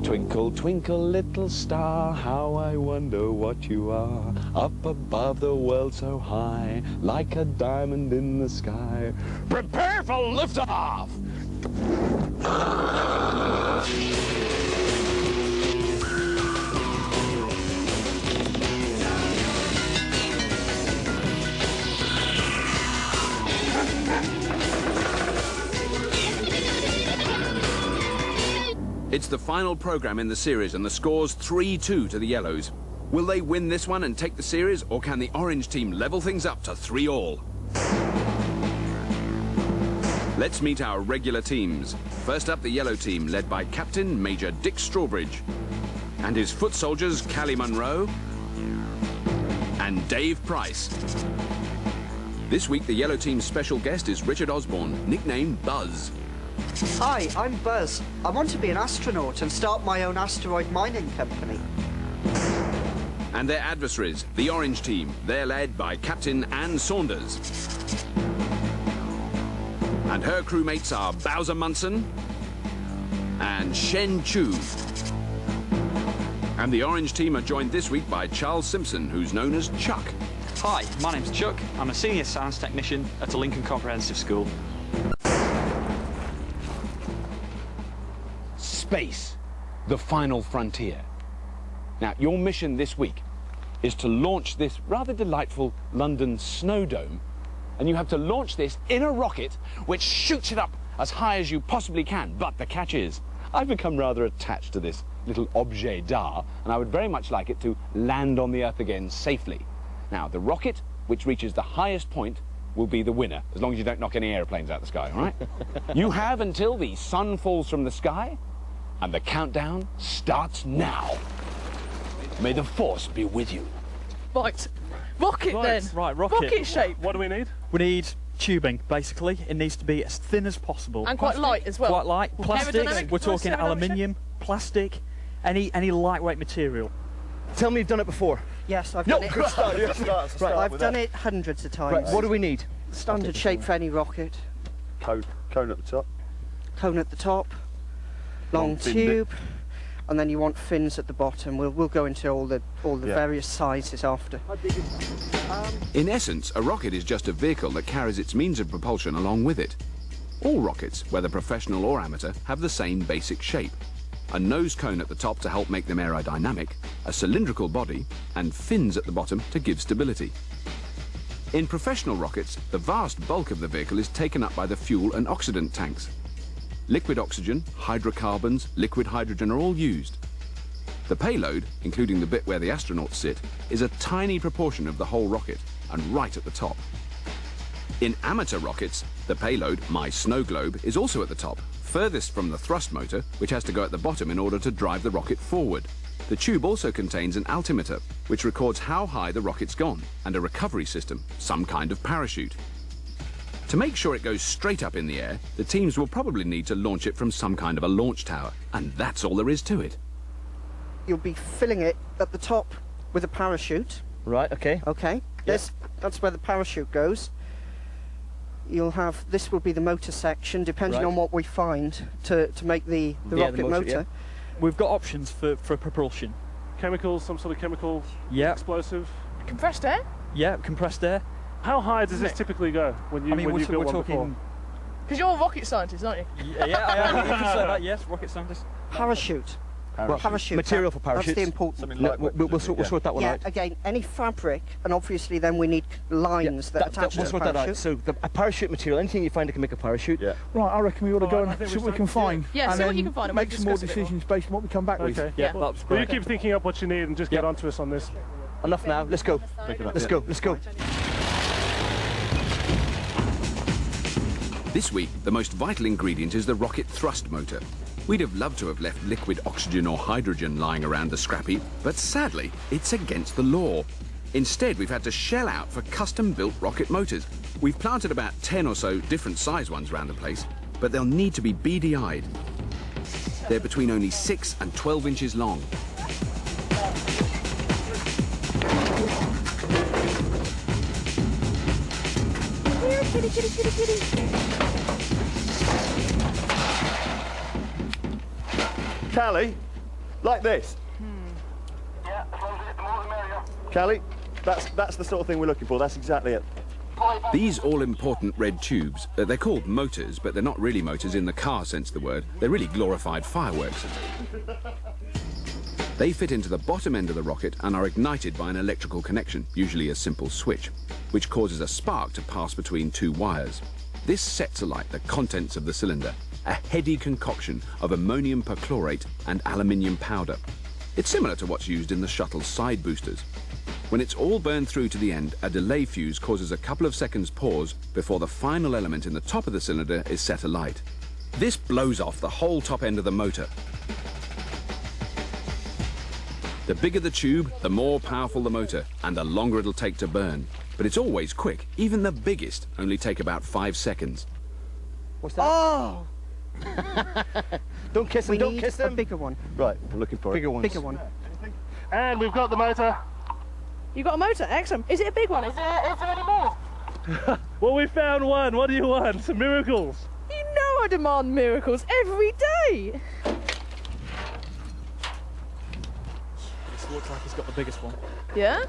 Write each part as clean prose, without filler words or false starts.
Twinkle, twinkle, little star, how I wonder what you are. Up above the world so high, like a diamond in the sky. Prepare for liftoff! It's the final program in the series and the score's 3-2 to the Yellows. Will they win this one and take the series, or can the Orange team level things up to 3-all? Let's meet our regular teams. First up, the Yellow team, led by Captain Major Dick Strawbridge. And his foot soldiers, Callie Munro and Dave Price. This week, the Yellow team's special guest is Richard Osborne, nicknamed Buzz. Hi, I'm Buzz. I want to be an astronaut and start my own asteroid mining company. And their adversaries, the Orange team. They're led by Captain Anne Saunders. And her crewmates are Bowser Munson and Shen Chu. And the Orange team are joined this week by Charles Simpson, who's known as Chuck. Hi, my name's Chuck. I'm a senior science technician at a Lincoln Comprehensive School. Space, the final frontier. Now, your mission this week is to launch this rather delightful London snow dome, and you have to launch this in a rocket which shoots it up as high as you possibly can. But the catch is, I've become rather attached to this little objet d'art, and I would very much like it to land on the Earth again safely. Now, the rocket which reaches the highest point will be the winner, as long as you don't knock any airplanes out of the sky, all right? You have until the sun falls from the sky, and the countdown starts now. May the force be with you. Right, rocket then. Right, rocket. Rocket shape. What do we need? We need tubing, basically. It needs to be as thin as possible. And quite light as well. Quite light. Plastics, Aerodynamic? we're talking Nice aerodynamic aluminium, plastic, any lightweight material. Tell me you've done it before. Yes, I've done it. Good start, yeah, start I've done it hundreds of times. Right, what do we need? Standard shape for any rocket. Cone at the top. Cone at the top, long thin tube, and then you want fins at the bottom. We'll go into all the various sizes after. In essence, a rocket is just a vehicle that carries its means of propulsion along with it. All rockets, whether professional or amateur, have the same basic shape. A nose cone at the top to help make them aerodynamic, a cylindrical body, and fins at the bottom to give stability. In professional rockets, the vast bulk of the vehicle is taken up by the fuel and oxidant tanks. Liquid oxygen, hydrocarbons, liquid hydrogen are all used. The payload, including the bit where the astronauts sit, is a tiny proportion of the whole rocket, and right at the top. In amateur rockets, the payload, my snow globe, is also at the top, furthest from the thrust motor, which has to go at the bottom in order to drive the rocket forward. The tube also contains an altimeter, which records how high the rocket's gone, and a recovery system, some kind of parachute. To make sure it goes straight up in the air, the teams will probably need to launch it from some kind of a launch tower, and that's all there is to it. You'll be filling it at the top with a parachute. Right, okay. Okay, that's where the parachute goes. You'll have, this will be the motor section, depending on what we find to make the rocket motor. Yeah. We've got options for propulsion. Chemicals, some sort of chemical explosive. Compressed air? Yeah, compressed air. How high does this typically go when you we're built one talking. before? Because you're a rocket scientist, aren't you? Yeah, I am. You can say that, yes, rocket scientist. Parachute. Well, Parachute. material for parachutes. That's the important. No, we'll sort that one out. Again, any fabric, and obviously then we need lines that attach to we'll the sort parachute. that out. So a parachute material, anything you find that can make a parachute. Yeah. Right, I reckon we ought to go and see what we can find. Yeah, and see what then you can find and make we'll some more discuss it a bit decisions based on what we come back with. Okay. Yeah, Yeah. that's Well, you great. keep thinking up what you need and just get onto us on this. Enough now. Let's go. Let's go. Let's go. This week, the most vital ingredient is the rocket thrust motor. We'd have loved to have left liquid oxygen or hydrogen lying around the scrap heap, but sadly, it's against the law. Instead, we've had to shell out for custom-built rocket motors. We've planted about 10 or so different size ones around the place, but they'll need to be beady-eyed. They're between only 6 and 12 inches long. Kitty, kitty, kitty, kitty. Callie, Like this. Callie, that's the sort of thing we're looking for. That's exactly it. These all-important red tubes, they're called motors, but they're not really motors in the car sense of the word. They're really glorified fireworks. They fit into the bottom end of the rocket and are ignited by an electrical connection, usually a simple switch, which causes a spark to pass between two wires. This sets alight the contents of the cylinder, a heady concoction of ammonium perchlorate and aluminium powder. It's similar to what's used in the shuttle's side boosters. When it's all burned through to the end, a delay fuse causes a couple of seconds pause before the final element in the top of the cylinder is set alight. This blows off the whole top end of the motor. The bigger the tube, the more powerful the motor, and the longer it'll take to burn. But it's always quick. Even the biggest only take about 5 seconds. What's that? Oh! Don't kiss them, don't kiss them. A bigger one. Right, we're looking for Bigger it. ones. Bigger one. And we've got the motor. You got a motor? Excellent. Is it a big one? Is there any more? Well, we found one. What do you want? Some miracles. You know I demand miracles every day. This looks like it's got the biggest one. Yeah?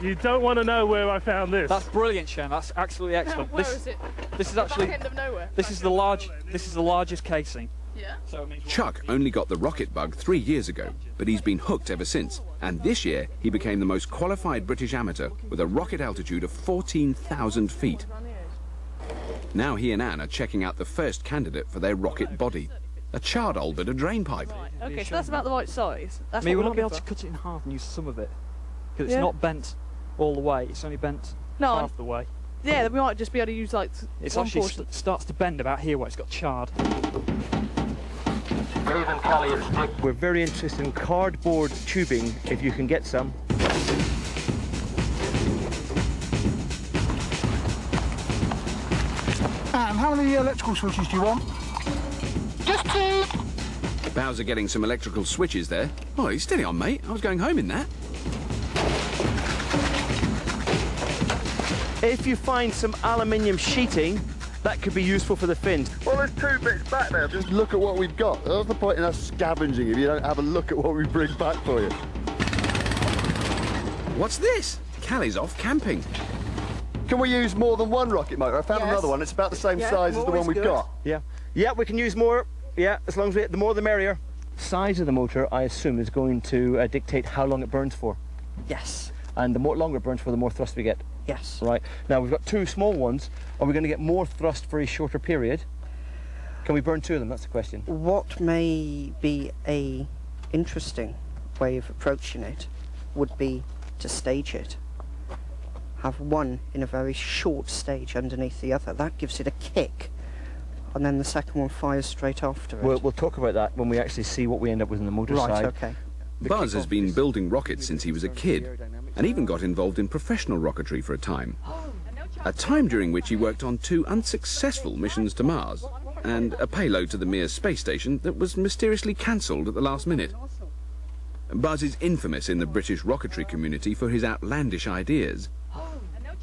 You don't want to know where I found this. That's brilliant, Shen. That's absolutely excellent. Where is it? This is The actually back end of nowhere. this is the largest casing. Yeah. So it means Chuck only got the rocket bug 3 years ago, but he's been hooked ever since. And this year, he became the most qualified British amateur with a rocket altitude of 14,000 feet. Now he and Anne are checking out the first candidate for their rocket body, a charred old bit of drain pipe. Okay, so that's about the right size. That's I mean, what we'll we're not be looking able to for. cut it in half and use some of it because it's Yeah. not bent all the way. It's only bent No, half the way. yeah, then we might just be able to use like It's one actually portion. starts to bend about here where it's got charred. We're very interested in cardboard tubing, if you can get some. And how many electrical switches do you want? Just 2. Bowser getting some electrical switches there. Oh, he's steady on, mate. I was going home in that. If you find some aluminium sheeting, that could be useful for the fins. Well, there's 2 bits back there. Just look at what we've got. What's the point in us scavenging if you don't have a look at what we bring back for you? What's this? Callie's off camping. Can we use more than one rocket motor? I found Yes. another one. It's about the same Yeah, size as the more one is we've good. got. Yeah. Yeah, we can use more. Yeah, as long as the more the merrier. Size of the motor, I assume, is going to dictate how long it burns for. Yes. And the more longer it burns for, the more thrust we get. Yes. Right. Now, we've got 2 small ones. Are we going to get more thrust for a shorter period? Can we burn 2 of them? That's the question. What may be a interesting way of approaching it would be to stage it. Have one in a very short stage underneath the other. That gives it a kick. And then the second one fires straight after it. We'll talk about that when we actually see what we end up with on the motor Right, side. okay. Buzz has been building rockets since he was a kid, and even got involved in professional rocketry for a time. A time during which he worked on 2 unsuccessful missions to Mars, and a payload to the Mir space station that was mysteriously cancelled at the last minute. Buzz is infamous in the British rocketry community for his outlandish ideas.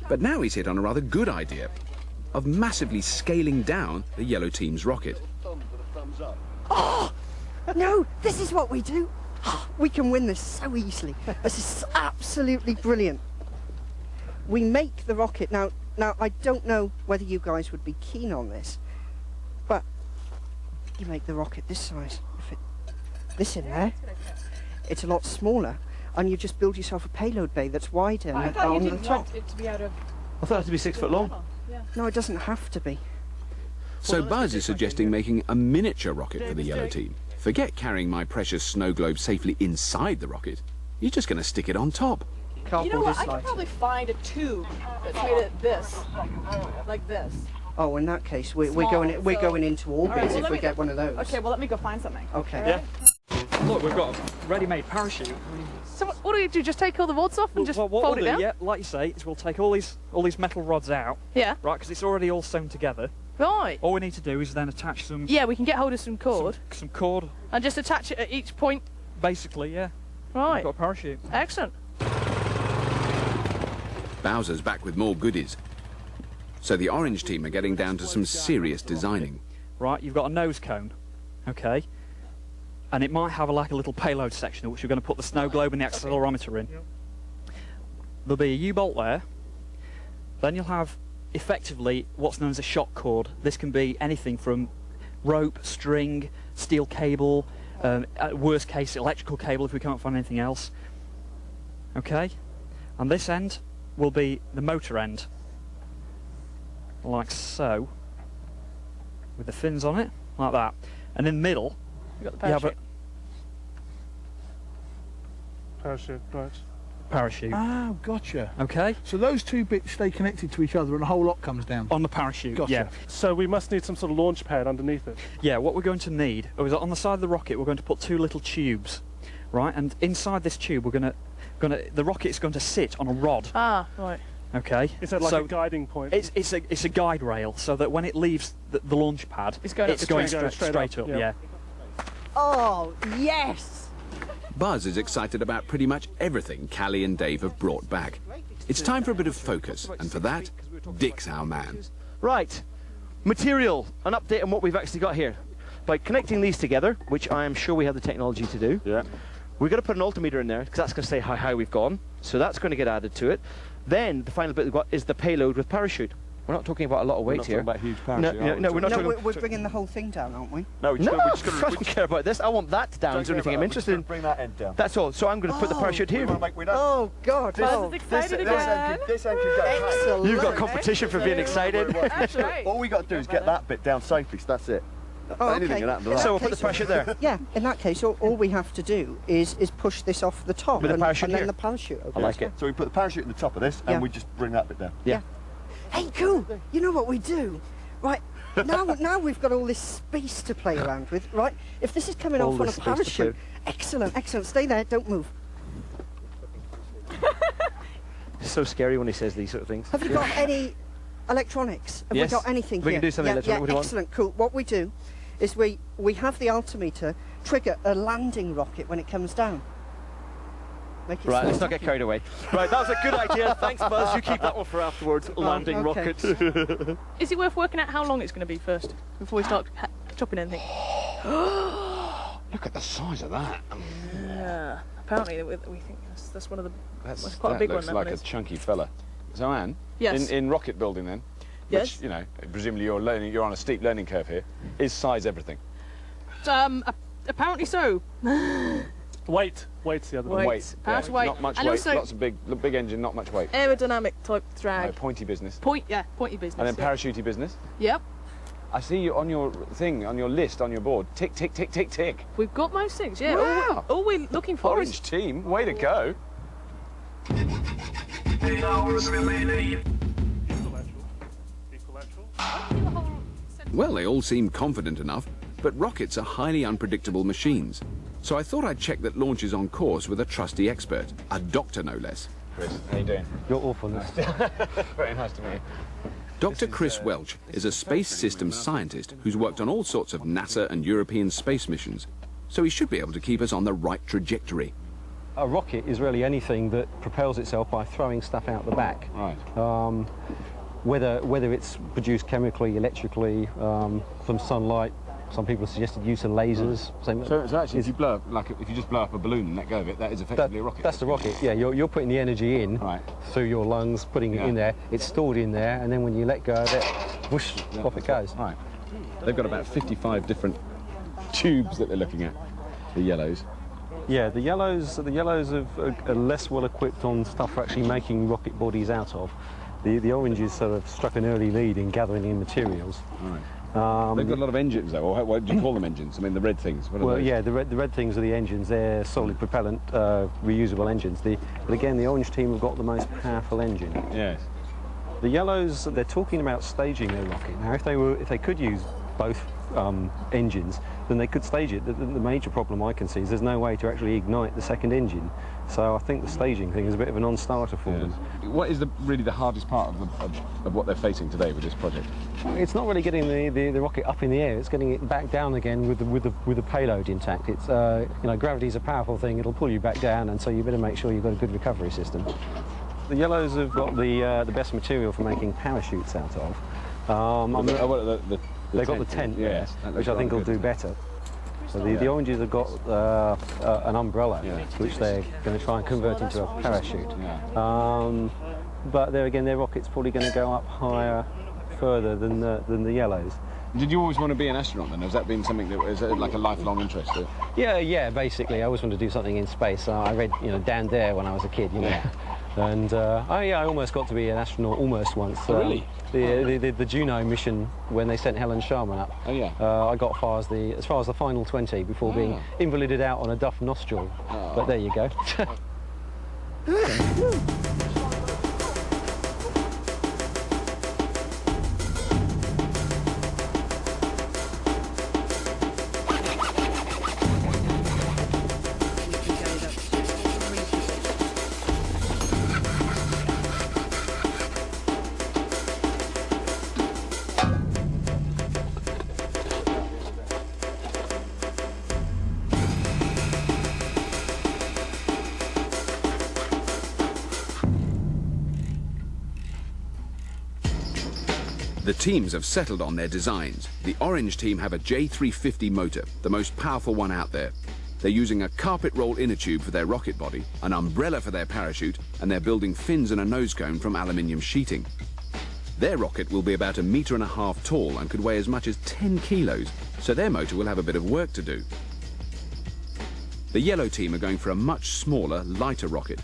But now he's hit on a rather good idea of massively scaling down the yellow team's rocket. Oh! No, this is what we do. We can win this so easily. This is absolutely brilliant. We make the rocket. Now I don't know whether you guys would be keen on this, but you make the rocket this size. Fit this in there. It's a lot smaller, and you just build yourself a payload bay that's wider I thought you on the didn't top. want it to be out of... I thought it had to be 6 foot long. No, it doesn't have to be. So Buzz is suggesting making a miniature rocket for the yellow team. Forget carrying my precious snow globe safely inside the rocket. You're just going to stick it on top. Cardboard You know what? is I could lighter. probably find a tube that's made of this, like this. Oh, in that case, we're Small, going so- into All right, orbit well, if let we me get go- one of those. Okay, well let me go find something. Okay. All right? Look, we've got a ready-made parachute. I mean, So what do we do? Just take all the rods off and just what fold we'll it do, down? yeah, like you say, is we'll take all these metal rods out, Yeah. right? Because it's already all sewn together. Right. All we need to do is then attach some Yeah, we can get hold of some cord some cord, and just attach it at each point. basically. Yeah. Right. We've got a parachute. Excellent. Bowser's back with more goodies. So the orange team are getting down to some serious designing. Right, you've got a nose cone, okay, and it might have like a little payload section which we're going to put the snow globe and the accelerometer in. There'll be a U-bolt there. Then you'll have effectively what's known as a shock cord. This can be anything from rope, string, steel cable, worst case electrical cable if we can't find anything else. Okay, and this end will be the motor end, like so, with the fins on it, like that. And in the middle, We've got the you have parachute. a Parachute, right. parachute. Oh, gotcha. Okay, So those two bits stay connected to each other and the whole lot comes down. on the parachute. Gotcha. Yeah. So we must need some sort of launch pad underneath it. Yeah, what we're going to need is on the side of the rocket we're going to put two little tubes, right? And inside this tube the rocket is going to sit on a rod. Ah, right. Okay. Is that like so a guiding point? it's a guide rail, so that when it leaves the launch pad, It's going up the train. straight up. Yeah. Yeah. Oh, yes! Buzz is excited about pretty much everything Callie and Dave have brought back. It's time for a bit of focus, and for that, Dick's our man. Right, material, an update on what we've actually got here. By connecting these together, which I am sure we have the technology to do, we're going to put an altimeter in there, because that's going to say how high we've gone, so that's going to get added to it. Then, the final bit we've got is the payload with parachute. We're not talking about a lot of weight here. We're not talking about huge No, parachute, no, we're not No, talking... we're bringing the whole thing down, aren't we? No, No, I don't care about this. I want that down. Is there anything I'm interested in? Bring that end down. That's all. So I'm going to put the parachute here. Oh, God. Oh, Excited again. This end can go. excellent. You've got competition for being excited. That's right. All we got to do is get that bit down safely, so that's it. Oh, Anything can happen to that. So we'll put the parachute there. Yeah, in that case, all we have to do is push this off the top With the parachute and then here? the parachute. I like it. So we put the parachute at the top of this, Yeah. and we just bring that bit down. Yeah. Hey, cool. You know what we do? Right, now we've got all this space to play around with, right? If this is coming All off on a this space to parachute, play. excellent, excellent. Stay there, don't move. It's so scary when he says these sort of things. Have you got any electronics? Have Yes. we got anything We here? can do something yeah, electronic. yeah, What do you want? excellent, cool. What we do is we have the altimeter trigger a landing rocket when it comes down. Make it Right, slow. let's not get carried away. Right, that was a good idea. Thanks, Buzz. You keep that one for afterwards. Landing okay. rockets. Is it worth working out how long it's going to be first before we start chopping anything? Look at the size of that. Yeah. Apparently, we think that's one of the. That's quite a that big one, looks that like one a is. chunky fella. So Anne, Yes. in rocket building then, Yes. which, you know, presumably you're on a steep learning curve here, is size everything? Apparently so. Weight's the other one. Weight. Power to weight. Not much And weight, also- lots of big engine, not much weight. Aerodynamic type drag. Pointy business. Pointy business. And then yeah. parachutey business. Yep. I see you on your thing, on your list, on your board. Tick, tick, tick, tick, tick. We've got most things. Yeah. Wow. All we're looking for Orange is. team, way to go. Well, they all seem confident enough, but rockets are highly unpredictable machines. So I thought I'd check that launch is on course with a trusty expert, a doctor no less. Chris, how you doing? You're awful. Very nice to meet you. Dr. Chris Welch is a space systems scientist who's worked on all sorts of NASA and European space missions, so he should be able to keep us on the right trajectory. A rocket is really anything that propels itself by throwing stuff out the back. Right. Whether it's produced chemically, electrically, from sunlight. Some people have suggested use of lasers. So actually, if you just blow up a balloon and let go of it, that is effectively a rocket. That's the rocket. Yeah, you're putting the energy in through your lungs, putting it in there. It's stored in there, and then when you let go of it, whoosh, off it goes. Right. They've got about 55 different tubes that they're looking at. The yellows. Yeah, the yellows are less well equipped on stuff for actually making rocket bodies out of. The oranges sort of struck an early lead in gathering in materials. Right. They've got a lot of engines, though. Or what do you call them, engines? I mean, the red things. What are Well, those? yeah, the red things are the engines. They're solid propellant, reusable engines. But again, the orange team have got the most powerful engine. Yes. The yellows, they're talking about staging their rocket. Now, if they could use both engines, then they could stage it. The major problem I can see is there's no way to actually ignite the second engine. So I think the staging thing is a bit of a non-starter for them. What is really the hardest part of what they're facing today with this project? It's not really getting the rocket up in the air. It's getting it back down again with the payload intact. It's gravity's a powerful thing. It'll pull you back down, and so you better make sure you've got a good recovery system. The yellows have got the best material for making parachutes out of. They've got the tent, yes, which I think will do better. So the oranges have got an umbrella, which they're going to try and convert into a parachute. But there again, their rocket's probably going to go up higher, further than the yellows. Did you always want to be an astronaut then? Has that been something that was like a lifelong interest? Yeah, basically. I always wanted to do something in space. I read, Dan Dare when I was a kid, And I almost got to be an astronaut almost once. Really? The Juno mission, when they sent Helen Sharman up. Oh yeah. I got as far as the final 20 before being invalided out on a duff nostril. But there you go. The teams have settled on their designs. The orange team have a J350 motor, the most powerful one out there. They're using a carpet roll inner tube for their rocket body, an umbrella for their parachute, and they're building fins and a nose cone from aluminium sheeting. Their rocket will be about 1.5 meters tall and could weigh as much as 10 kilos, so their motor will have a bit of work to do. The yellow team are going for a much smaller, lighter rocket.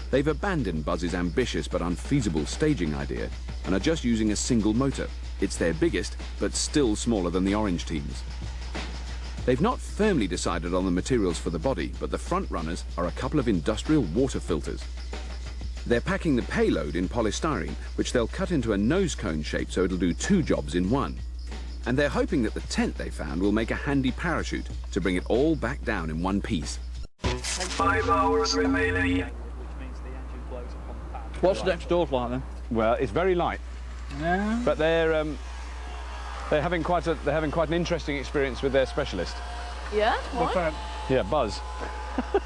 They've abandoned Buzz's ambitious but unfeasible staging idea and are just using a single motor. It's their biggest, but still smaller than the orange teams. They've not firmly decided on the materials for the body, but the front runners are a couple of industrial water filters. They're packing the payload in polystyrene, which they'll cut into a nose cone shape so it'll do 2 jobs in one. And they're hoping that the tent they found will make a handy parachute to bring it all back down in one piece. 5 hours remaining. What's next door like then? Well, it's very light. Yeah. But they're having quite an interesting experience with their specialist. Yeah? What? Yeah, Buzz.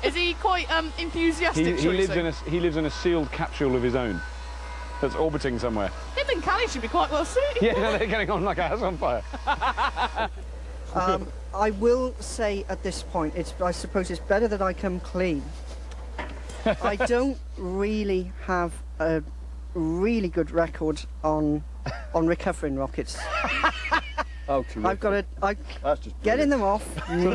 Is he quite enthusiastic? He lives in a sealed capsule of his own that's orbiting somewhere. Him and Callie should be quite well suited. Yeah, they're getting on like a house on fire. I will say at this point, I suppose it's better that I come clean. I don't really have a really good record on recovering rockets. Oh, I've got to getting them off. So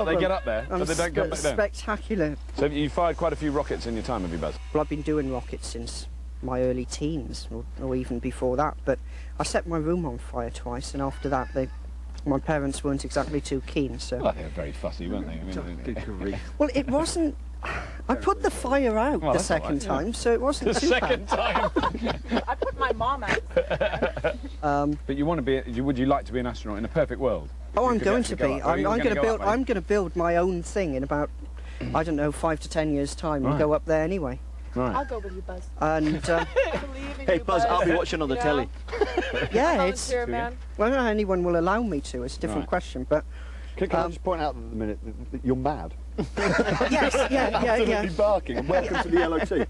they get up there, but they don't come back down. Spectacular. So you fired quite a few rockets in your time, have you, Buzz? Well, I've been doing rockets since my early teens, or even before that. But I set my room on fire twice, and after that, my parents weren't exactly too keen. So. Well, they were very fussy, weren't they? Well, it wasn't. I put the fire out the second time, so it wasn't too bad. The second time. I put my mom out. But you want to be? Would you like to be an astronaut in a perfect world? Oh, I'm going to be. I'm going to build my own thing in about, I don't know, 5 to 10 years' time, and go up there anyway. Right. I'll go with you, Buzz. And hey, Buzz, I'll be watching on the telly. Yeah, it's man. whether anyone will allow me to. It's a different question, but. Can I just point out at the minute that you're mad? Yes, yeah. Absolutely barking. And welcome to the yellow team.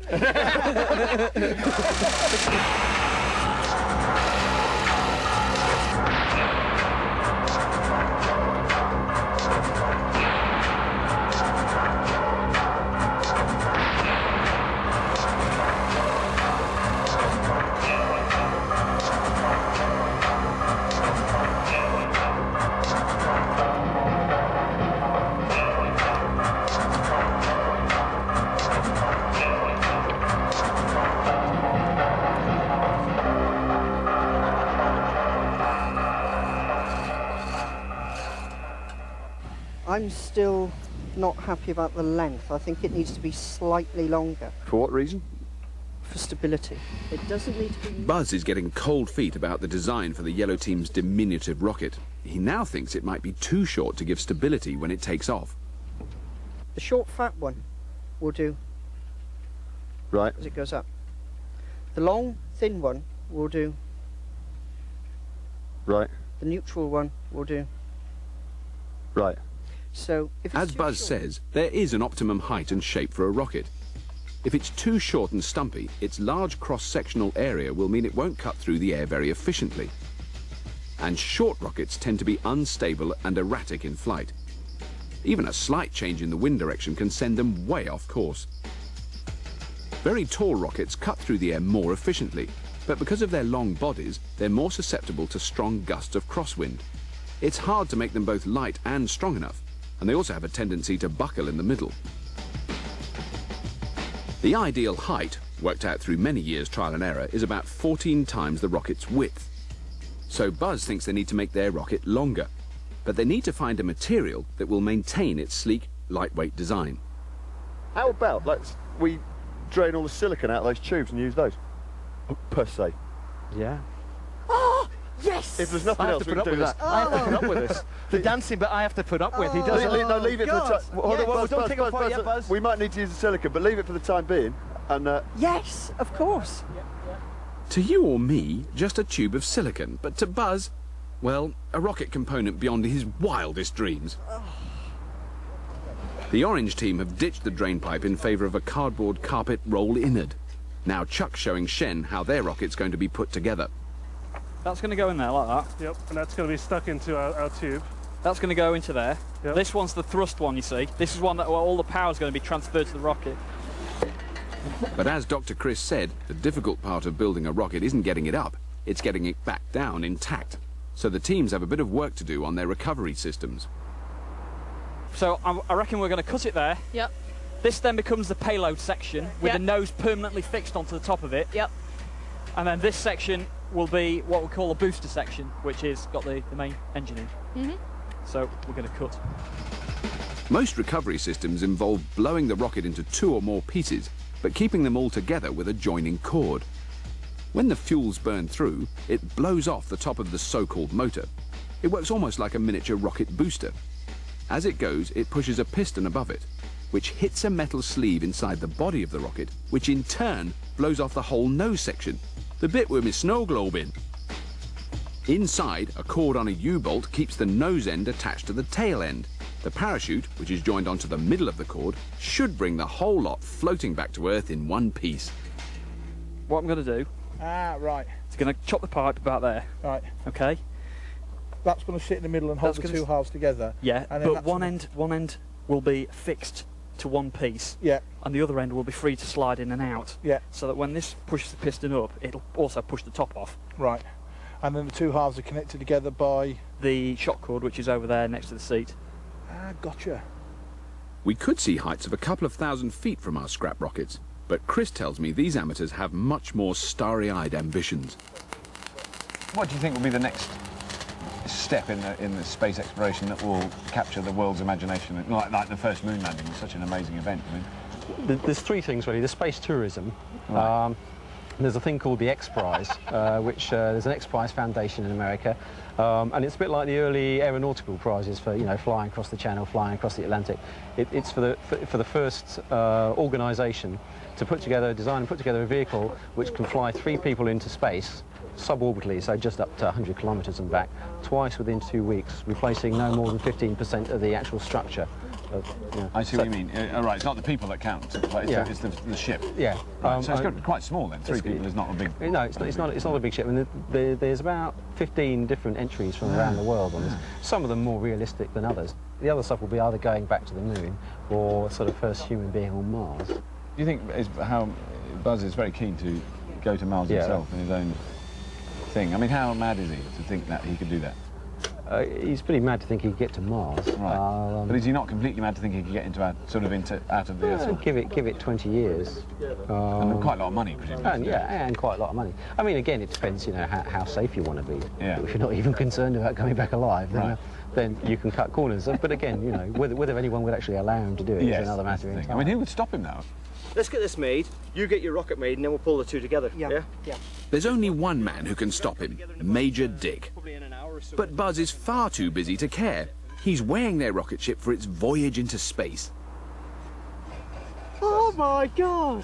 I'm still not happy about the length. I think it needs to be slightly longer. For what reason? For stability. It doesn't need to be... Buzz is getting cold feet about the design for the yellow team's diminutive rocket. He now thinks it might be too short to give stability when it takes off. The short, fat one will do. Right. As it goes up. The long, thin one will do. Right. The neutral one will do. Right. So, if it's As too Buzz short, says, there is an optimum height and shape for a rocket. If it's too short and stumpy, its large cross-sectional area will mean it won't cut through the air very efficiently. And short rockets tend to be unstable and erratic in flight. Even a slight change in the wind direction can send them way off course. Very tall rockets cut through the air more efficiently, but because of their long bodies, they're more susceptible to strong gusts of crosswind. It's hard to make them both light and strong enough, and they also have a tendency to buckle in the middle. The ideal height, worked out through many years' trial and error, is about 14 times the rocket's width. So Buzz thinks they need to make their rocket longer, but they need to find a material that will maintain its sleek, lightweight design. How about we drain all the silicon out of those tubes and use those, per se? Yeah. Oh, yes! If there's nothing I have else, to we put can up do with this. that. I have to put up with this. The dancing bit I have to put up with. He does it. No, leave it for the God. time. Hold on, don't take it apart yet, Buzz. We might need to use the silicon, but leave it for the time being. And Yes, of course. To you or me, just a tube of silicon, but to Buzz, well, a rocket component beyond his wildest dreams. The orange team have ditched the drain pipe in favour of a cardboard carpet roll innard. Now Chuck's showing Shen how their rocket's going to be put together. That's going to go in there like that. Yep, and that's going to be stuck into our tube. That's going to go into there. Yep. This one's the thrust one, you see. This is one that all the power's going to be transferred to the rocket. But as Dr. Chris said, the difficult part of building a rocket isn't getting it up, it's getting it back down intact. So the teams have a bit of work to do on their recovery systems. So I reckon we're going to cut it there. Yep. This then becomes the payload section with Yep. the nose permanently fixed onto the top of it. Yep. And then this section will be what we call a booster section, which is got the main engine in. So we're going to cut. Most recovery systems involve blowing the rocket into 2 or more pieces, but keeping them all together with a joining cord. When the fuels burn through, it blows off the top of the so-called motor. It works almost like a miniature rocket booster. As it goes, it pushes a piston above it, which hits a metal sleeve inside the body of the rocket, which in turn blows off the whole nose section, the bit with my snow globe in. Inside, a cord on a U-bolt keeps the nose end attached to the tail end. The parachute, which is joined onto the middle of the cord, should bring the whole lot floating back to Earth in one piece. What I'm going to do Right. is going to chop the pipe about there. Right. Okay? That's going to sit in the middle and hold That's the two halves together. Yeah, And then but that's one end will be fixed to one piece. Yeah. And the other end will be free to slide in and out. Yeah. So that when this pushes the piston up, it'll also push the top off. Right. And then the two halves are connected together by... The shock cord, which is over there next to the seat. Gotcha. We could see heights of a couple of thousand feet from our scrap rockets, but Chris tells me these amateurs have much more starry-eyed ambitions. What do you think will be the next step in the space exploration that will capture the world's imagination, like the first moon landing? It's such an amazing event. I mean, There's 3 things really. There's space tourism. Right. There's a thing called the X Prize, which there's an X Prize Foundation in America, and it's a bit like the early aeronautical prizes for, you know, flying across the Channel, flying across the Atlantic. It's for the first organisation to design and put together a vehicle which can fly 3 people into space suborbitally, so just up to 100 kilometres and back, twice within 2 weeks, replacing no more than 15% of the actual structure. I see what you mean. Right, it's not the people that count, but it's the ship. Yeah. Right, so it's quite small then. 3 people is not a big... No, it's not a big ship. I mean, there's about 15 different entries from around the world on this. Some of them more realistic than others. The other stuff will be either going back to the moon or sort of first human being on Mars. Do you think how Buzz is very keen to go to Mars himself in his own thing? I mean, how mad is he to think that he could do that? He's pretty mad to think he could get to Mars. Right. But is he not completely mad to think he could get out of the Earth? Give it 20 years. And quite a lot of money, presumably. And quite a lot of money. I mean, again, it depends, you know, how safe you want to be. Yeah. If you're not even concerned about coming back alive, then you can cut corners. But again, you know, whether anyone would actually allow him to do it is another matter entirely. I mean, who would stop him now? Let's get this made. You get your rocket made, and then we'll pull the two together. Yeah. There's only one man who can stop him, Major Dick. But Buzz is far too busy to care. He's weighing their rocket ship for its voyage into space. Oh my God!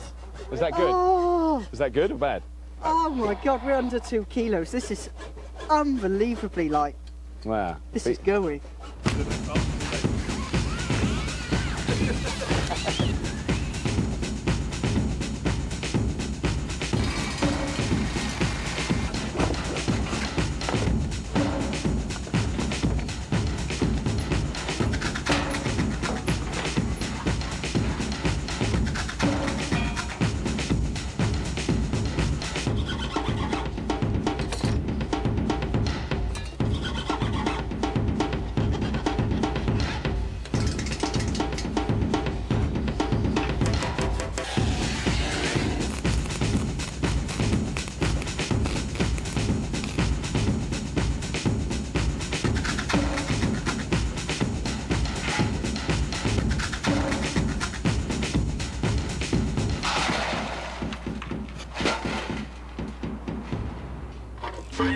Was that good? Oh. Was that good or bad? Oh my God, we're under 2 kilos. This is unbelievably light. Wow. This is going.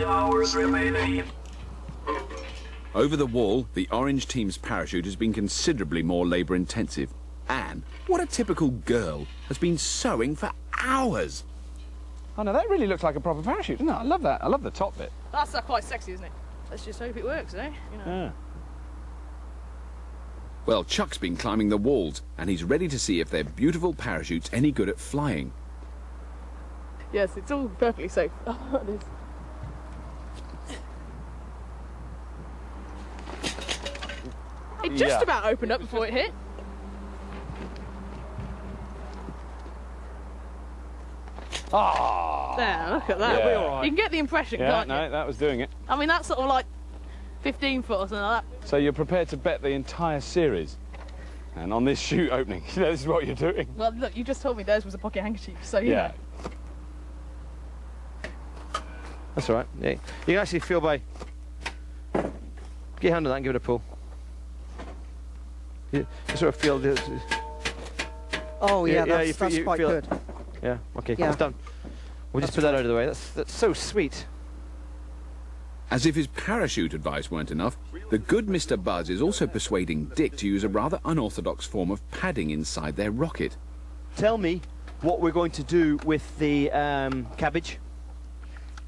hours remaining. Over the wall, the orange team's parachute has been considerably more labour-intensive. Anne, what a typical girl, has been sewing for hours. Oh no, that really looks like a proper parachute, doesn't it? I love that. I love the top bit. That's quite sexy, isn't it? Let's just hope it works, eh? You know. Yeah. Well, Chuck's been climbing the walls, and he's ready to see if their beautiful parachute's any good at flying. Yes, it's all perfectly safe. It is. It just about opened up before it hit. Ah! There, look at that. It'll be all right. You can get the impression, Yeah, can't no, you? that was doing it. I mean, that's sort of like 15 foot or something like that. So you're prepared to bet the entire series? And on this chute opening, you know, this is what you're doing. Well, look, you just told me theirs was a pocket handkerchief, so you know. That's all right. Yeah. You can actually feel by... Get your hand on that and give it a pull. You sort of feel... Oh, yeah, that's you quite feel good. it. Yeah, okay, Yeah. it's done. We'll just put that out of the way. That's so sweet. As if his parachute advice weren't enough, the good Mr. Buzz is also persuading Dick to use a rather unorthodox form of padding inside their rocket. Tell me what we're going to do with the cabbage.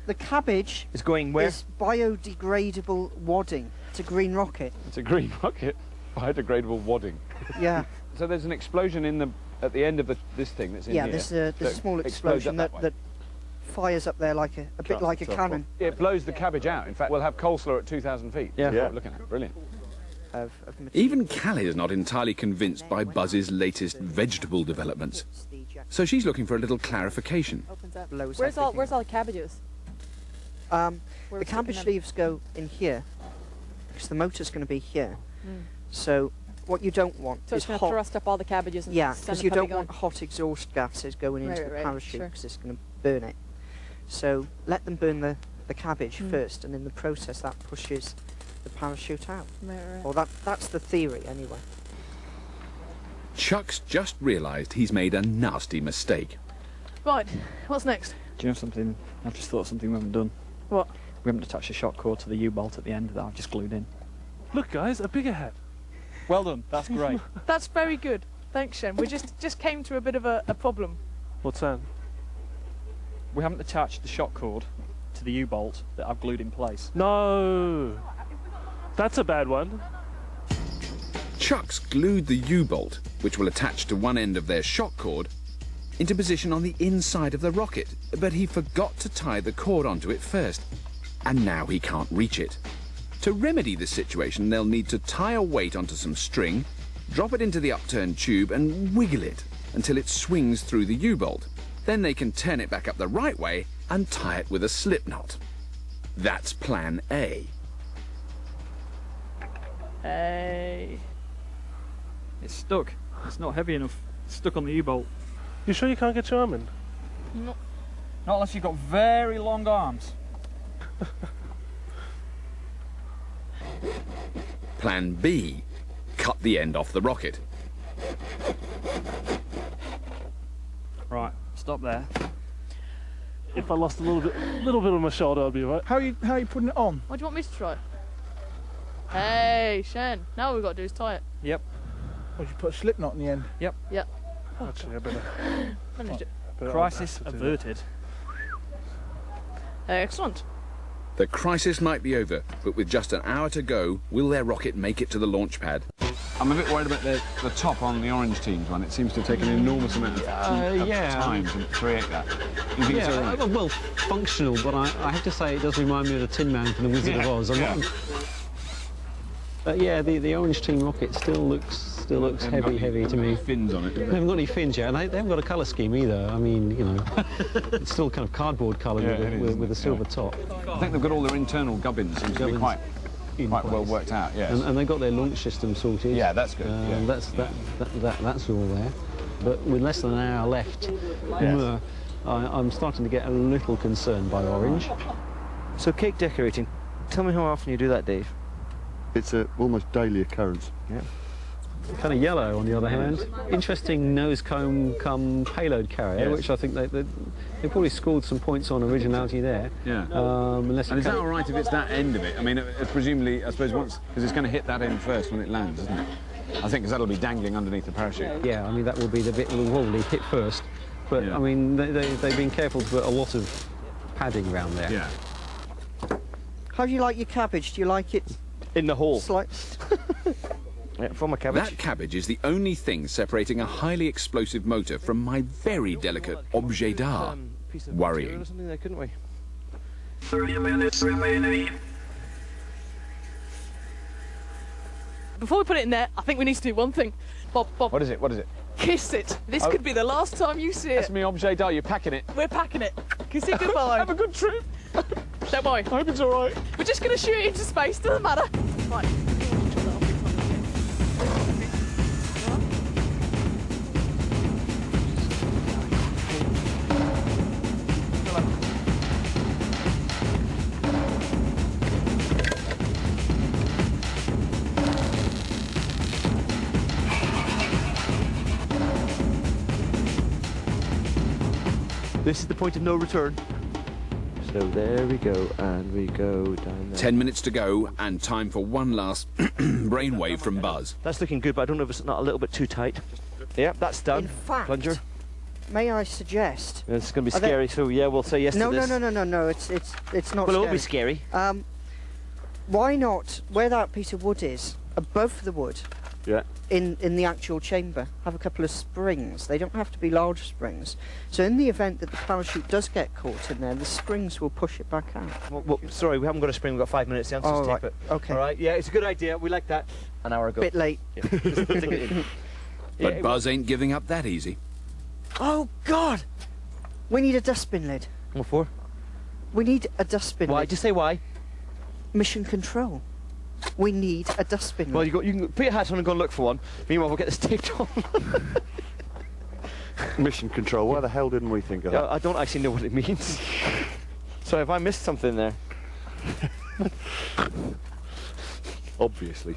The cabbage is going where? Is biodegradable wadding. It's a green rocket. It's a green rocket, biodegradable wadding. Yeah. So there's an explosion at the end of this thing that's in here. Yeah, there's a small explosion that fires up there like a bit like a cannon. It blows the cabbage out. In fact, we'll have coleslaw at 2,000 feet. Yeah. That's what we're looking at. Brilliant. Even Callie is not entirely convinced by Buzz's latest vegetable developments. So she's looking for a little clarification. Where's all the cabbages? The cabbage leaves go in here because the motor's going to be here. So what you don't want So is it's going hot. to thrust up all the cabbages and Yeah, send because the you puppy don't going. want hot exhaust gases going into the Right, parachute sure. because it's going to burn it. So let them burn the cabbage first, and in the process that pushes the parachute out. Right. Well, that's the theory anyway. Chuck's just realised he's made a nasty mistake. Right, what's next? Do you know something? I've just thought of something we haven't done. What? We haven't attached a shock cord to the U-bolt at the end that I've just glued in. Look, guys, a bigger head. Well done. That's great. That's very good. Thanks, Shen. We just came to a bit of a problem. What's that? We haven't attached the shock cord to the U-bolt that I've glued in place. No. That's a bad one. Chuck's glued the U-bolt, which will attach to one end of their shock cord, into position on the inside of the rocket, but he forgot to tie the cord onto it first, and now he can't reach it. To remedy this situation, they'll need to tie a weight onto some string, drop it into the upturned tube and wiggle it until it swings through the U-bolt. Then they can turn it back up the right way and tie it with a slip knot. That's plan A. Hey. It's stuck. It's not heavy enough. It's stuck on the U-bolt. You sure you can't get your arm in? No. Not unless you've got very long arms. Plan B. Cut the end off the rocket. Right, stop there. If I lost a little bit on my shoulder, I'd be all right. How are you putting it on? What do you want me to try? Hey, Shen. Now all we've got to do is tie it. Yep. Or you put a slip knot in the end? Yep. Yep. Actually, I better. Managed it. Crisis averted. Excellent. The crisis might be over, but with just an hour to go, will their rocket make it to the launch pad? I'm a bit worried about the top on the orange team's one. It seems to have taken an enormous amount of time to create that. Do you think it's all right? Well, functional, but I have to say it does remind me of the Tin Man from the Wizard of Oz. Yeah, the orange team rocket still looks heavy to me. Fins on it. They haven't got any fins yet, and they haven't got a colour scheme either. I mean, you know, it's still kind of cardboard colour with a silver top. I think they've got all their internal gubbins. Seems to be quite well worked out. Yes. And they've got their launch system sorted. Yeah, that's good. Yeah. That's all there. But with less than an hour left, I'm starting to get a little concerned by orange. So cake decorating. Tell me how often you do that, Dave. It's a almost daily occurrence. Yeah. kind of yellow on the other hand. Interesting nose cone come payload carrier, Yes. which I think they probably scored some points on originality there. Yeah. Unless And is that all right if it's that end of it? I mean, presumably, I suppose once, because it's going to hit that end first when it lands, isn't it? I think because that'll be dangling underneath the parachute. Yeah, I mean, that will be the bit that will probably hit first. But, Yeah. I mean, they've been careful to put a lot of padding around there. Yeah. How do you like your cabbage? Do you like it In the hole. sliced? Yeah, from a cabbage. That cabbage is the only thing separating a highly explosive motor from my very delicate objet d'art. Piece of Worrying. material or something there, couldn't we? 30 minutes remaining. Before we put it in there, I think we need to do one thing. Bob, What is it? What is it? kiss it. This could be the last time you see That's it. me objet d'art. You're packing it. We're packing it. Kiss it goodbye. Have a good trip. Don't worry. I hope it's all right. We're just going to shoot it into space. Doesn't matter. Right. This is the point of no return. So there we go, and we go down there. 10 minutes to go, and time for one last brainwave from Buzz. That's looking good, but I don't know if it's not a little bit too tight. Yeah, that's done. In fact, Plunger. may I suggest? It's going to be Are they- scary, so yeah, we'll say yes No, to no, this. no, no, no, no. It's not. Well, it scary. will be scary. Why not, where that piece of wood is, above the wood, Yeah. in the actual chamber, have a couple of springs. They don't have to be large springs. So in the event that the parachute does get caught in there, the springs will push it back out. Well, sorry, we haven't got a spring. We've got 5 minutes. The Oh, answer's right. tape it. Okay. All right. Yeah, it's a good idea. We like that. An hour ago. Bit late. Yeah. Just stick it in. But Yeah, Buzz ain't giving up that easy. Oh, God! We need a dustbin lid. What for? We need a dustbin Why? lid. Just say why. Mission control. We need a dustbin Well, lid. you can put your hat on and go and look for one. Meanwhile, we'll get this taped on. Mission control. Why the hell didn't we think of that? I don't actually know what it means. So have I missed something there? Obviously.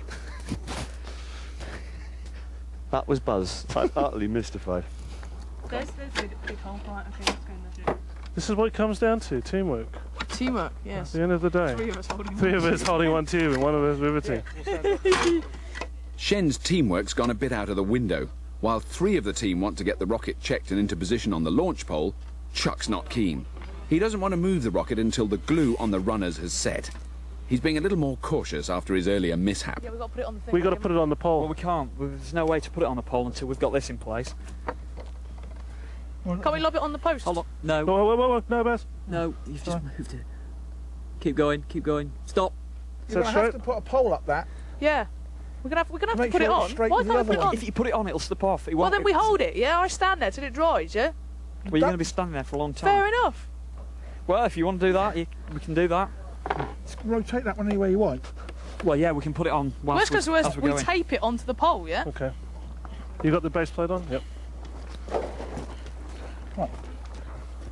That was Buzz. I'm utterly mystified. There's big hole. Right, okay, let's go in there. This is what it comes down to, teamwork. Teamwork, yes. At the end of the day. Three of us holding Three one. of us holding one tube and one of us riveting. Shen's teamwork's gone a bit out of the window. While 3 of the team want to get the rocket checked and into position on the launch pole, Chuck's not keen. He doesn't want to move the rocket until the glue on the runners has set. He's being a little more cautious after his earlier mishap. Yeah, we've got to put it on the thing. We've got to put it on the pole. Well, we can't. There's no way to put it on the pole until we've got this in place. Can't we lob it on the post? Hold on. No. Whoa, no, Baz. No, you've just moved it. Keep going, keep going. Stop. Is that straight? to put a pole up that. Yeah. We're gonna have to Make put sure it it's on. straight Why with the can't we other put it one. on? If you put it on, it'll slip off. It Well, won't. then we hold it, yeah? I stand there till it dries, yeah? Well, you're going to be standing there for a long time. Fair enough. Well, if you want to do that, we can do that. Rotate that one anywhere you want. Well, yeah, we can put it on Well, whilst that's as because we're we going. tape it onto the pole, yeah? Okay. You got the base plate on? Yep.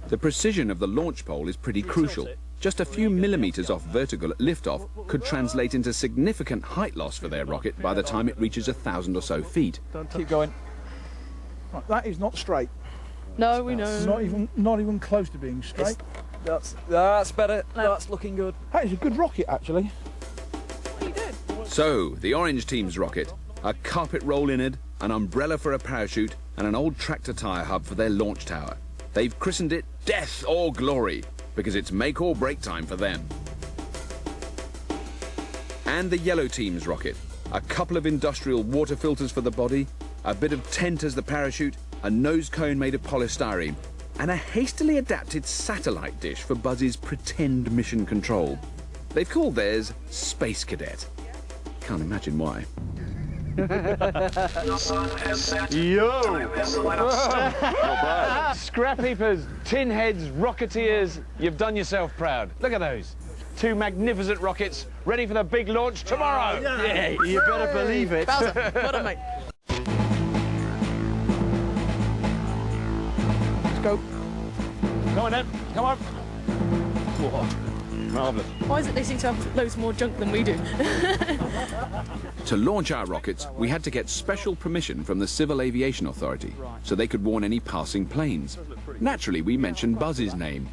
The precision of the launch pole is pretty crucial. Just a few millimetres off vertical at liftoff could translate into significant height loss for their rocket by the time it reaches 1,000 or so feet. Keep going. Right, that is not straight. No, we know. Not even close to being straight. That's better. That's looking good. That is a good rocket, actually. What are you doing? So, the orange team's rocket, a carpet roll innard, an umbrella for a parachute, and an old tractor tyre hub for their launch tower. They've christened it Death or Glory, because it's make or break time for them. And the yellow team's rocket, a couple of industrial water filters for the body, a bit of tent as the parachute, a nose cone made of polystyrene, and a hastily adapted satellite dish for Buzz's pretend mission control. They've called theirs Space Cadet. Can't imagine why. The sun has set. Yo! Time is a little slow. Scrap heapers, tin heads, rocketeers, you've done yourself proud. Look at those. 2 magnificent rockets ready for the big launch tomorrow. Yeah, you better believe it. Bowser, well done, mate. Let's go. Come on then, come on. Whoa. Marvellous. Why is it they seem to have loads more junk than we do? To launch our rockets, we had to get special permission from the Civil Aviation Authority so they could warn any passing planes. Naturally, we mentioned Buzz's name,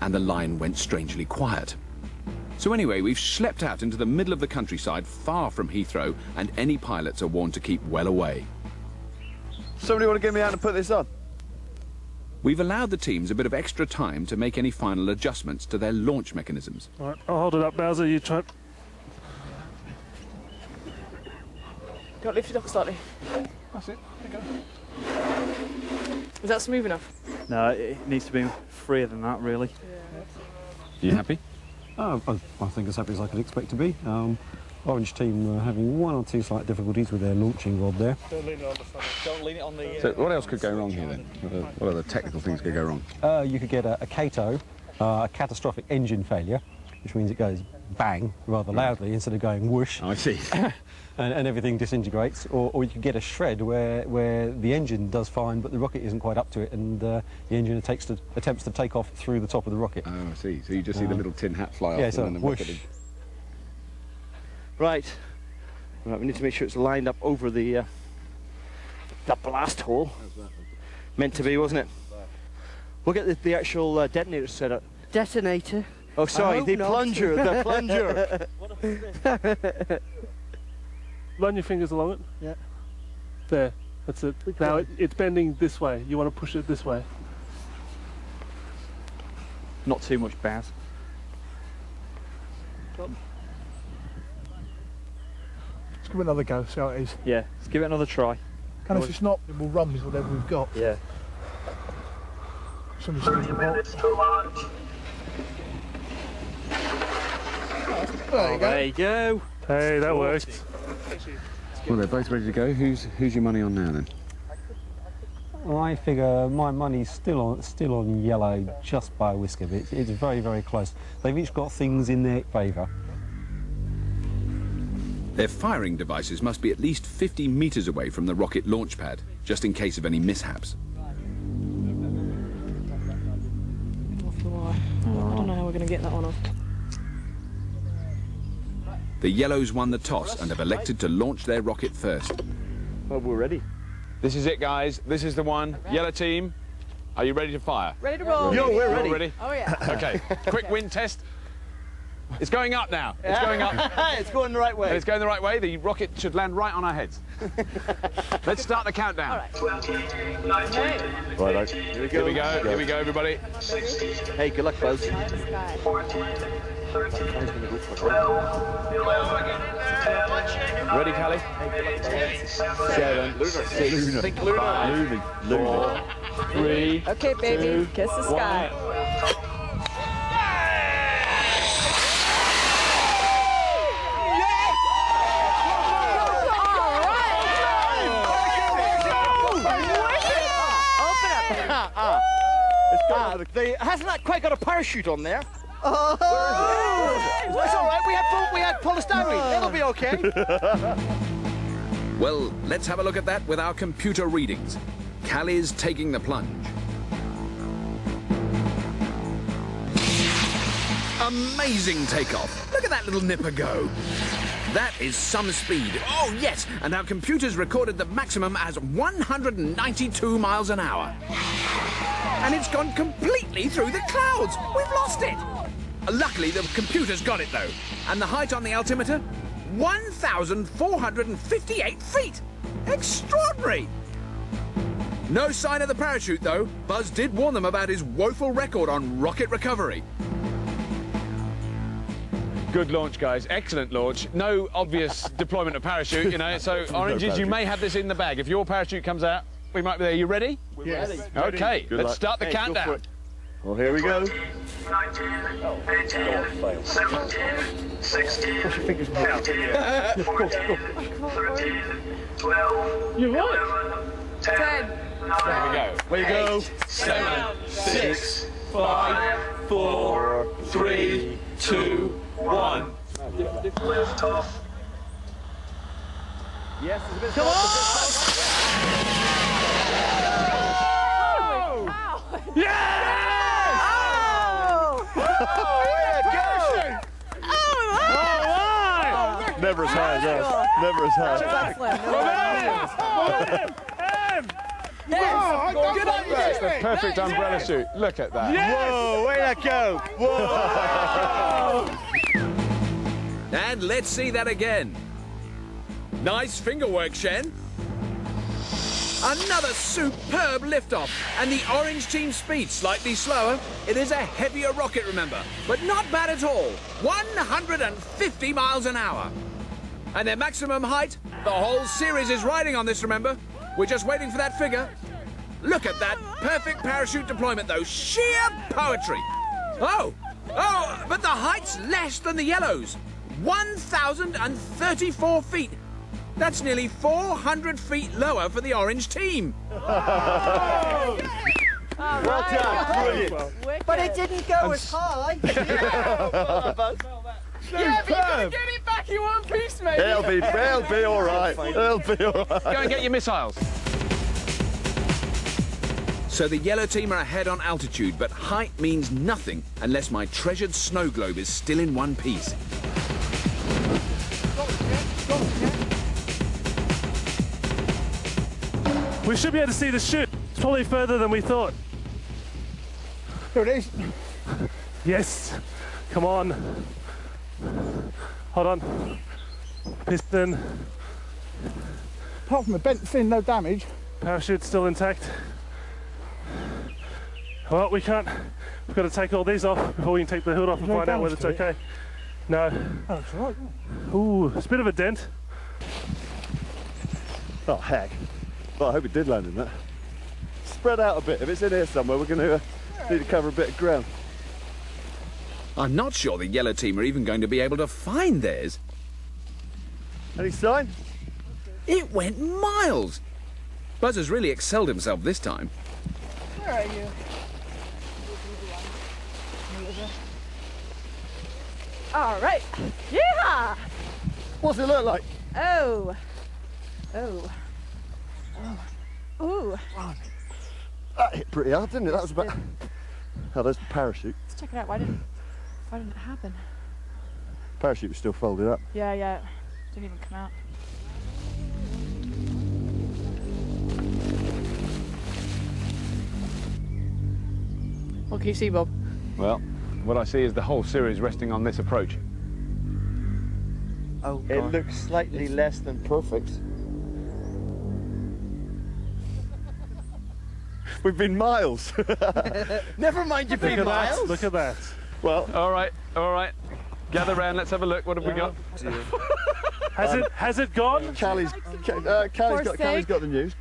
and the line went strangely quiet. So anyway, we've schlepped out into the middle of the countryside, far from Heathrow, and any pilots are warned to keep well away. Somebody want to get me out and put this on? We've allowed the teams a bit of extra time to make any final adjustments to their launch mechanisms. All right, I'll hold it up, Bowser. You try. Do you want to lift it up slightly? That's it. There you go. Is that smooth enough? No, it needs to be freer than that, really. You happy? I think as happy as I could expect to be. Orange team having one or two slight difficulties with their launching rod there. Don't lean it on the front. Don't lean it on the... So what else could go wrong here then? What other technical things could go wrong? You could get a CATO, a catastrophic engine failure, which means it goes bang rather loudly instead of going whoosh. I see. and everything disintegrates. Or you could get a shred where the engine does fine, but the rocket isn't quite up to it, and the engine attempts to take off through the top of the rocket. Oh, I see. So you just see the little tin hat fly off yeah, and so then the whoosh. rocket... Right. Right, we need to make sure it's lined up over the blast hole. Meant to be, wasn't it? We'll get the actual detonator set up. Detonator? Oh, sorry, the not. plunger, the plunger. Run your fingers along it. Yeah. There. That's it. Now it's bending this way. You want to push it this way. Not too much, Baz. Let's give it another go, see how it is. Yeah, let's give it another try. And if it's not, then we'll run with whatever we've got. Yeah. Some of the Minutes to launch. There you go. There you go. Hey, that worked. Well, they're both ready to go. Who's your money on now then? I figure my money's still on yellow, just by a whisker. It's very, very close. They've each got things in their favour. Their firing devices must be at least 50 metres away from the rocket launch pad, just in case of any mishaps. I don't know how we're going to get that one off. The Yellows won the toss and have elected to launch their rocket first. Well, we're ready. This is it, guys. This is the one. Yellow team, are you ready to fire? Ready to roll. Yo, we're All ready. ready? Oh, yeah. Okay, quick wind test. It's going up now. It's going up. It's going the right way. And it's going the right way. The rocket should land right on our heads. Let's start the countdown. All right. 20, 19, Right, Here we go. Here we go, everybody. 16, Hey, good luck, Buzz. 14, 13, 12, 11, Ready, Callie? 7, 6, Think Luna. 5, 4, 3. Okay, baby. Kiss the sky. Hasn't that quite got a parachute on there? Oh! It's all right. We had polystyrene. It'll be okay. Well, let's have a look at that with our computer readings. Callie's taking the plunge. Amazing takeoff. Look at that little nipper go. That is some speed. Oh, yes, and our computers recorded the maximum as 192 miles an hour. And it's gone completely through the clouds. We've lost it. Luckily, the computer's got it, though. And the height on the altimeter? 1,458 feet. Extraordinary. No sign of the parachute, though. Buzz did warn them about his woeful record on rocket recovery. Good launch, guys. Excellent launch. No obvious deployment of parachute, you know. So, Oranges, you may have this in the bag. If your parachute comes out, we might be there. You ready? Yes. Okay, let's start the countdown. Well, here we go. 19, 18, 17, 16, 15, 14, 13, 12, 11, 10, 9, There we go. Way to go. 7, 6, 5, 4, 3, 2, 1. Lift off. Yes, it's a bit Come on! Never as high as us. Never as high. Good on you! It's the perfect umbrella shoot. Look at that. Yes! Whoa, way to go! Whoa! And let's see that again. Nice finger work, Shen. Another superb liftoff, and the orange team's speed slightly slower. It is a heavier rocket, remember, but not bad at all. 150 miles an hour. And their maximum height, the whole series is riding on this, remember? We're just waiting for that figure. Look at that perfect parachute deployment, though. Sheer poetry. Oh, but the height's less than the yellows. 1,034 feet. That's nearly 400 feet lower for the orange team. Well done, brilliant. But it didn't go as high. Yeah, but you gotta get it back in one piece, mate. They'll be all right. They'll be all right. Go and get your missiles. So the yellow team are ahead on altitude, but height means nothing unless my treasured snow globe is still in one piece. We should be able to see the chute. It's probably further than we thought. Here it is. Yes. Come on. Hold on. Piston. Apart from a bent fin, no damage. Parachute's still intact. Well, we can't. We've got to take all these off before we can take the hood off and find out whether it's okay. No. Oh, that's right. Ooh, it's a bit of a dent. Oh, heck. Well, I hope it did land in that. Spread out a bit. If it's in here somewhere, we're going to need to cover a bit of ground. I'm not sure the yellow team are even going to be able to find theirs. Any sign? It went miles. Buzz has really excelled himself this time. Where are you? All right. Yeah. What's it look like? Oh. Ooh. That hit pretty hard, didn't it? That was about... Oh, there's the parachute. Let's check it out. Why didn't it happen? Parachute was still folded up. Yeah. Didn't even come out. What can you see, Bob? Well, what I see is the whole series resting on this approach. Oh, it looks slightly less than perfect. We've been miles. Never mind you being miles. Look at that. Well, All right. Gather round, let's have a look. What have we got? Has it gone? Callie's got the news.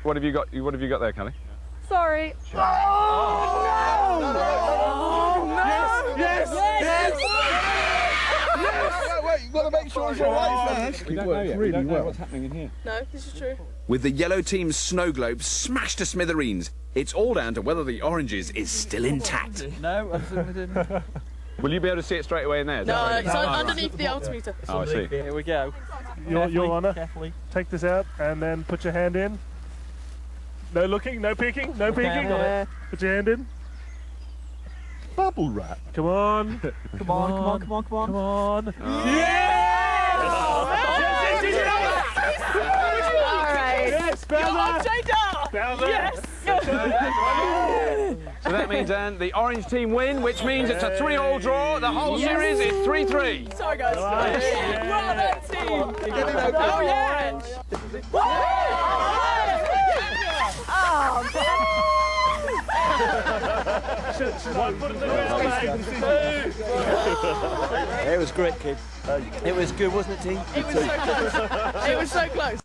What have you got? What have you got there, Callie? Sorry. Yes! Wait, you've got to make sure it's all right first. We don't know yet. We don't know what's happening in here. No, this is true. With the yellow team's snow globe smashed to smithereens, it's all down to whether the orange's is still intact. No, absolutely didn't. Will you be able to see it straight away in there? Is that No, right? it's underneath the altimeter. Oh, I see. Here we go. Your Honour, Carefully. take this out and then put your hand in. No looking, no peeking, no peeking. Put your hand in. Bubble wrap. Come on. Come on. Yes! All right. Yes, Bowser! Bowser! Yes! So that means, Dan, the orange team win, which means it's a 3-all draw. The whole series is 3-3. Sorry, guys. Well done, team. Oh, yeah. It was great, kid. It was good, wasn't it, team? It was so close. It was so close.